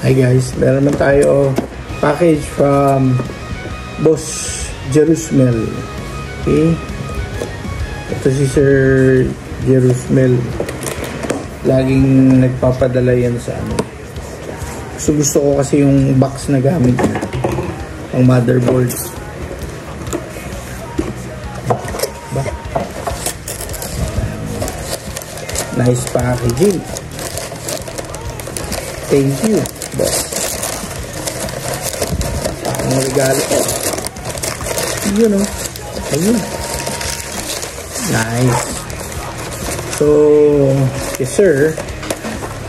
Hi guys, meron naman tayo package from Boss Jerusmel. Okay, ito si Sir Jerusmel, laging nagpapadala yan sa ano. Gusto ko kasi yung box na gamit niya, ang motherboard. Nice packaging. Thank you, boss. Ang regalo ko. Yun o. Ayun. Nice. So, yes sir.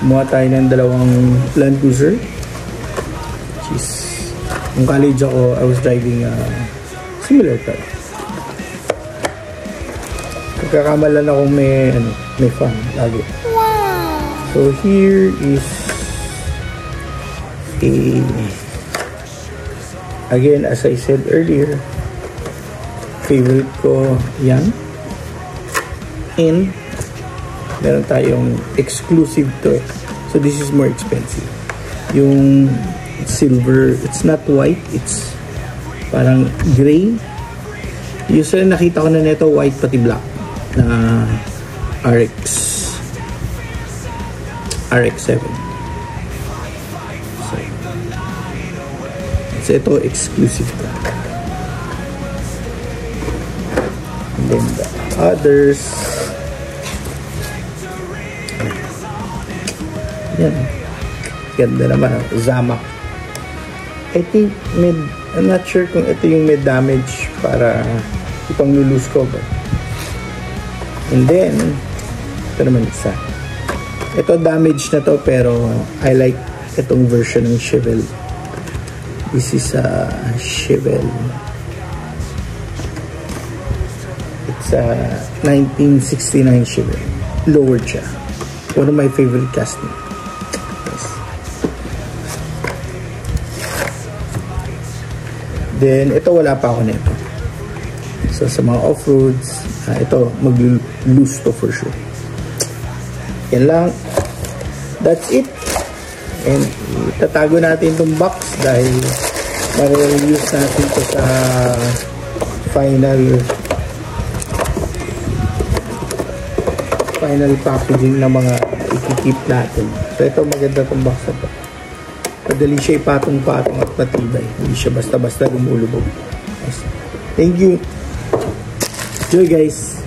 Kumuha tayo ng dalawang Land Cruiser. Jeez. Nung college ako, I was driving a similar car. Pagkakamalan ako may fun lagi. Wow. So here is again, as I said earlier, favorite ko yan. And meron tayong exclusive to it. So this is more expensive. Yung silver, it's not white, it's parang gray. Usually nakita ko na nito white pati black na RX-7. So ito exclusive to. And then the others, yan, ganda naman, Zama. I think I'm not sure kung ito yung may damage para itong lulus ko ba. And then ito naman isa, ito damage na to pero I like itong version ng Chevelle. This is a Chevelle. It's a 1969 Chevelle. Lowered siya. One of my favorite casting. Yes. Then, ito wala pa ako nito. So, sa mga off-roads, ito, mag-loose to for sure. Yan lang. That's it. And tatago natin itong box dahil ma-reuse natin ito sa final packaging na mga ikikip natin. So ito, maganda itong box na ito. Madali siya ipatong-patong at matibay. Hindi siya basta-basta lumulubog. Thank you. Enjoy guys.